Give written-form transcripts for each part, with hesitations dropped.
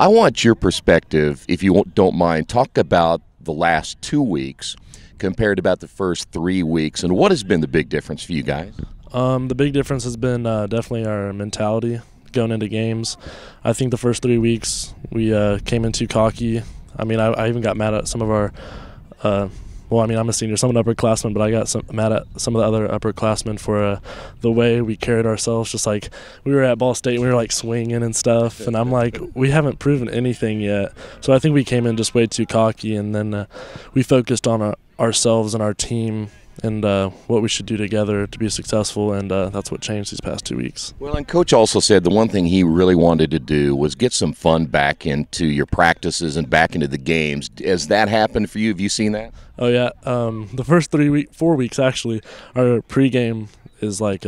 I want your perspective, if you don't mind. Talk about the last 2 weeks compared to about the first 3 weeks, and what has been the big difference for you guys? The big difference has been definitely our mentality going into games. I think the first 3 weeks we came in too cocky. I mean, I even got mad at some of our well, I mean, I'm a senior, so I'm an upperclassman, but I got mad at some of the other upperclassmen for the way we carried ourselves. Just like we were at Ball State, and we were like swinging and stuff, and I'm like, we haven't proven anything yet. So I think we came in just way too cocky, and then we focused on ourselves and our team and what we should do together to be successful, and that's what changed these past 2 weeks. Well, and Coach also said the one thing he really wanted to do was get some fun back into your practices and back into the games. Has that happened for you? Have you seen that? Oh, yeah. The first 4 weeks, actually, our pregame is like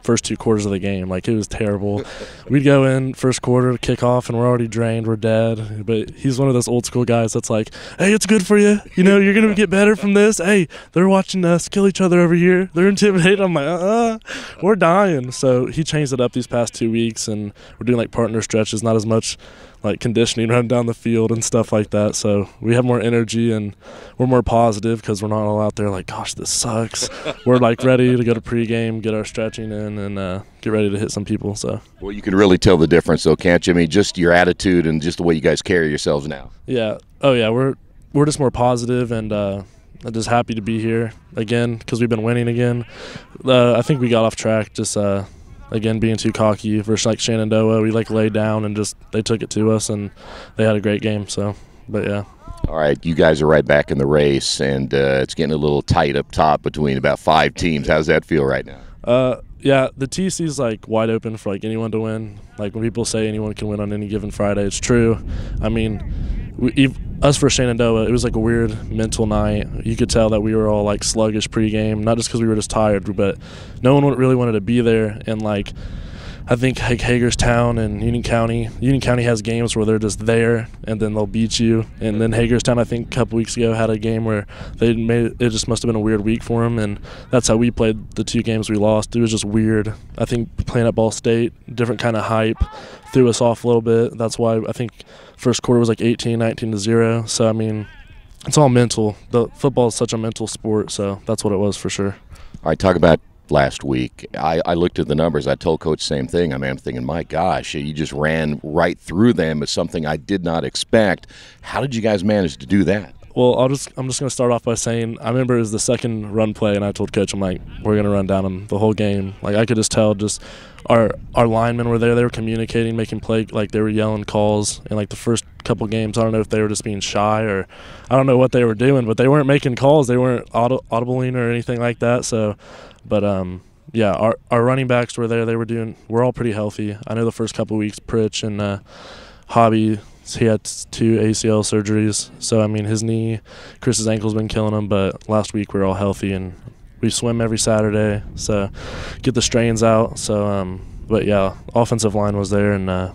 first 2 quarters of the game. Like, it was terrible. We'd go in first quarter, kick off, and we're already drained. We're dead. But he's one of those old school guys that's like, hey, it's good for you. You know, you're going to get better from this. Hey, they're watching us kill each other over here. They're intimidated. I'm like, we're dying. So he changed it up these past 2 weeks, and we're doing like partner stretches, not as much like conditioning, running down the field and stuff like that. So we have more energy and we're more positive because we're not all out there like, gosh, this sucks. We're like ready to go to pregame, get our stretching in, and get ready to hit some people. So. Well, you can really tell the difference, though, can't you? I mean, just your attitude and just the way you guys carry yourselves now. Yeah. Oh, yeah. We're just more positive, and I'm just happy to be here again because we've been winning again. I think we got off track just again being too cocky versus like Shenandoah. We like laid down and just they took it to us, and they had a great game. So, but yeah. All right, you guys are right back in the race, and it's getting a little tight up top between about 5 teams. How's that feel right now? Yeah, the TC is like wide open for like anyone to win. Like when people say anyone can win on any given Friday, it's true. I mean, us for Shenandoah, it was like a weird mental night. You could tell that we were all like sluggish pregame, not just because we were just tired, but no one really wanted to be there. And like, I think like Hagerstown and Union County has games where they're just there and then they'll beat you. And then Hagerstown, I think a couple weeks ago, had a game where it just must have been a weird week for them, and that's how we played the 2 games we lost. It was just weird. I think playing at Ball State, different kind of hype, threw us off a little bit. That's why I think first quarter was like 19-0. So I mean, it's all mental. The football is such a mental sport, so that's what it was for sure. All right, talk about last week. I looked at the numbers. I told Coach the same thing. I mean, I'm thinking, my gosh, you just ran right through them as something I did not expect. How did you guys manage to do that? Well, I'm just going to start off by saying I remember it was the second run play, and I told Coach, I'm like, we're going to run down them the whole game. Like, I could just tell just our linemen were there. They were communicating, making play, like they were yelling calls. And like the first couple games, I don't know if they were just being shy or I don't know what they were doing, but they weren't making calls. They weren't audibling or anything like that. So, but yeah, our running backs were there. We're all pretty healthy. I know the first couple of weeks, Pritch and Hobby, he had 2 ACL surgeries. So, I mean, his knee, Chris's ankle's been killing him, but last week we were all healthy, and we swim every Saturday, so get the strains out. So, but, yeah, offensive line was there, and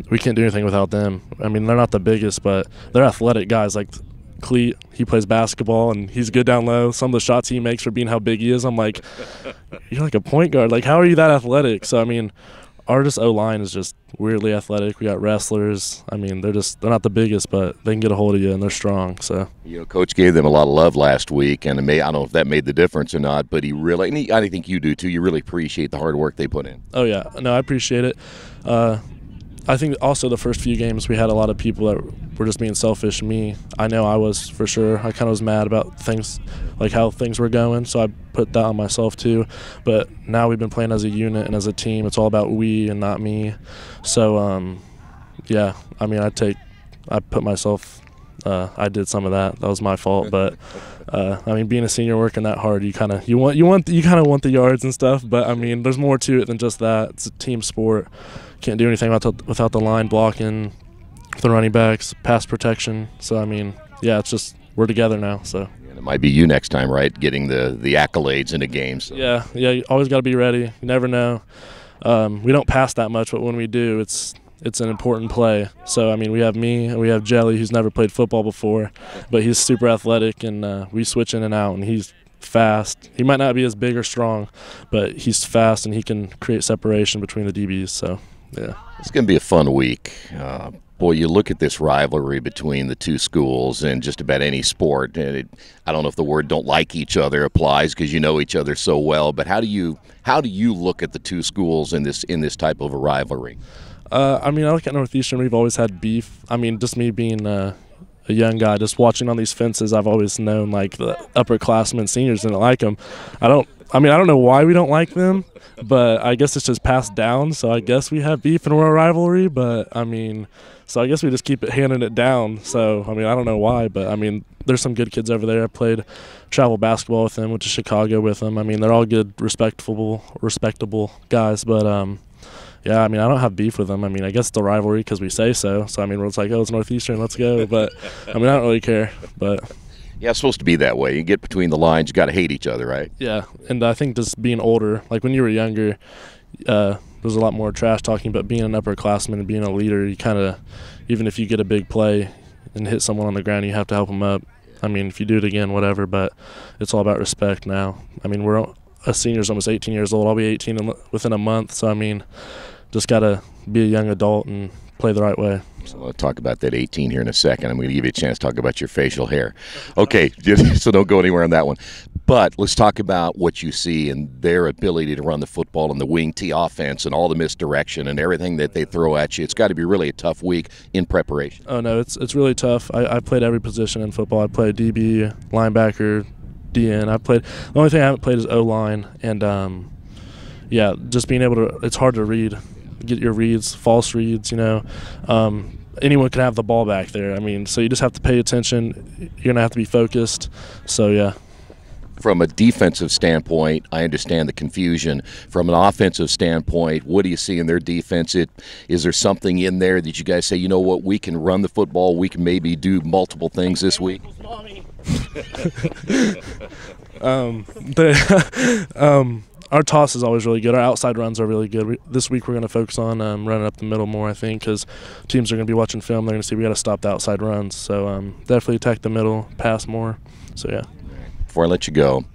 we can't do anything without them. I mean, they're not the biggest, but they're athletic guys. Like Cleat, he plays basketball, and he's good down low. Some of the shots he makes for being how big he is, I'm like, you're like a point guard. Like, how are you that athletic? So, I mean, our O-line is just weirdly athletic. We got wrestlers. I mean, they're not the biggest, but they can get a hold of you, and they're strong. So, you know, Coach gave them a lot of love last week, and I don't know if that made the difference or not, but I think you do too. You really appreciate the hard work they put in. Oh yeah, no, I appreciate it. I think also the first few games we had a lot of people that were just being selfish. Me, I know I was for sure. I kind of was mad about things, like how things were going, so I put that on myself too. But now we've been playing as a unit and as a team. It's all about we and not me. So, yeah, I mean, I put myself. I did some of that. That was my fault, but I mean, being a senior working that hard, you kind of want the yards and stuff. But I mean, there's more to it than just that. It's a team sport. Can't do anything without the line blocking, the running backs, pass protection. So I mean, yeah, it's just we're together now. So. And it might be you next time, right? Getting the accolades in a game. So. Yeah. You always got to be ready. You never know. We don't pass that much, but when we do, it's an important play. So, I mean, we have me and we have Jelly, who's never played football before, but he's super athletic, and we switch in and out, and he's fast. He might not be as big or strong, but he's fast, and he can create separation between the DBs. So, Yeah. It's going to be a fun week. Boy, you look at this rivalry between the two schools in just about any sport, and I don't know if the word "don't like each other" applies because you know each other so well. But how do you look at the two schools in this type of a rivalry? I mean, I look at Northeastern. We've always had beef. I mean, just me being a young guy, just watching on these fences, I've always known like the upperclassmen, seniors didn't like them. I don't know why we don't like them, but I guess it's just passed down. So I guess we have beef and we're a rivalry. But I mean, so I guess we just keep handing it down. So I mean, I don't know why, but I mean, there's some good kids over there. I played travel basketball with them, went to Chicago with them. I mean, they're all good, respectable guys. But yeah, I mean, I don't have beef with them. I mean, I guess it's a rivalry because we say so. So, I mean, it's like, oh, it's Northeastern, let's go. But, I mean, I don't really care. But yeah, it's supposed to be that way. You get between the lines, you got to hate each other, right? Yeah, and I think just being older, like when you were younger, there's a lot more trash talking. But being an upperclassman and being a leader, you kind of, even if you get a big play and hit someone on the ground, you have to help them up. I mean, if you do it again, whatever. But it's all about respect now. I mean, a senior's almost 18 years old. I'll be 18 within a month. So, I mean, just got to be a young adult and play the right way. So we'll talk about that 18 here in a second. I'm going to give you a chance to talk about your facial hair. Okay, so don't go anywhere on that one. But let's talk about what you see and their ability to run the football and the wing T offense and all the misdirection and everything that they throw at you. It's got to be really a tough week in preparation. Oh, no, it's really tough. I played every position in football. I played DB, linebacker, DN. The only thing I haven't played is O-line. And, yeah, just being able to – it's hard to read. Get your reads, false reads, you know. Anyone can have the ball back there. I mean, so you just have to pay attention. You're going to have to be focused. So, yeah. From a defensive standpoint, I understand the confusion. From an offensive standpoint, what do you see in their defense? Is there something in there that you guys say, you know what, we can run the football, we can maybe do multiple things this week? Our toss is always really good. Our outside runs are really good. This week we're going to focus on running up the middle more, I think, because teams are going to be watching film. They're going to see we got to stop the outside runs. So definitely attack the middle, pass more. So, yeah. Before I let you go,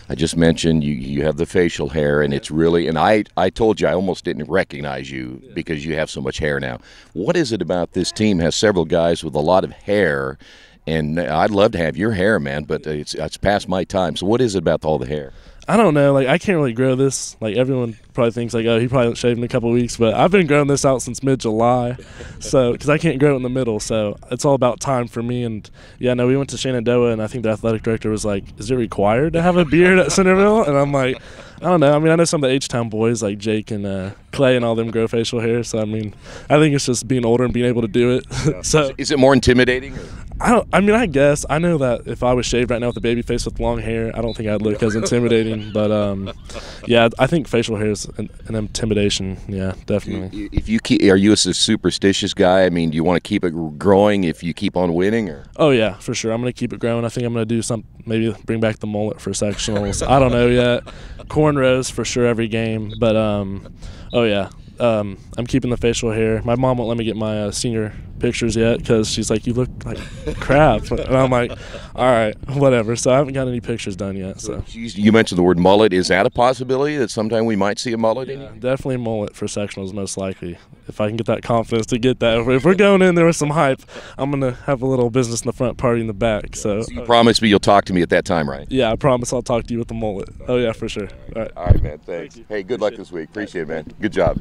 I just mentioned you have the facial hair, and it's really – and I told you I almost didn't recognize you because you have so much hair now. What is it about this team? Has several guys with a lot of hair, and I'd love to have your hair, man, but it's past my time. So what is it about all the hair? I don't know. Like, I can't really grow this. Like, everyone probably thinks, like, oh, he probably hasn't shaved in a couple of weeks. But I've been growing this out since mid-July, so because I can't grow it in the middle. So it's all about time for me. And, yeah, no, we went to Shenandoah, and I think the athletic director was like, is it required to have a beard at Centerville? And I'm like, I don't know. I mean, I know some of the H-Town boys, like Jake and Clay and all them, grow facial hair. So, I mean, I think it's just being older and being able to do it. Yeah. So is it more intimidating? I guess. I know that if I was shaved right now with a baby face with long hair, I don't think I'd look as intimidating. But, yeah, I think facial hair is an intimidation. Yeah, definitely. Are you a superstitious guy? I mean, do you want to keep it growing if you keep on winning? Or? Oh, yeah, for sure. I'm going to keep it growing. I think I'm going to do maybe bring back the mullet for sectionals. I don't know yet. Cornrows for sure every game. But, oh, yeah. I'm keeping the facial hair. My mom won't let me get my senior pictures yet because she's like, you look like crap. And I'm like, all right, whatever. So I haven't got any pictures done yet. So you mentioned the word mullet. Is that a possibility that sometime we might see a mullet in you? Definitely mullet for sectionals, most likely. If I can get that confidence to get that. If we're going in there with some hype, I'm going to have a little business in the front, party in the back. So you promise me you'll talk to me at that time, right? Yeah, I promise I'll talk to you with the mullet. Oh, yeah, for sure. All right, man. Thanks. Hey, good luck this week. Appreciate it, man. Good job.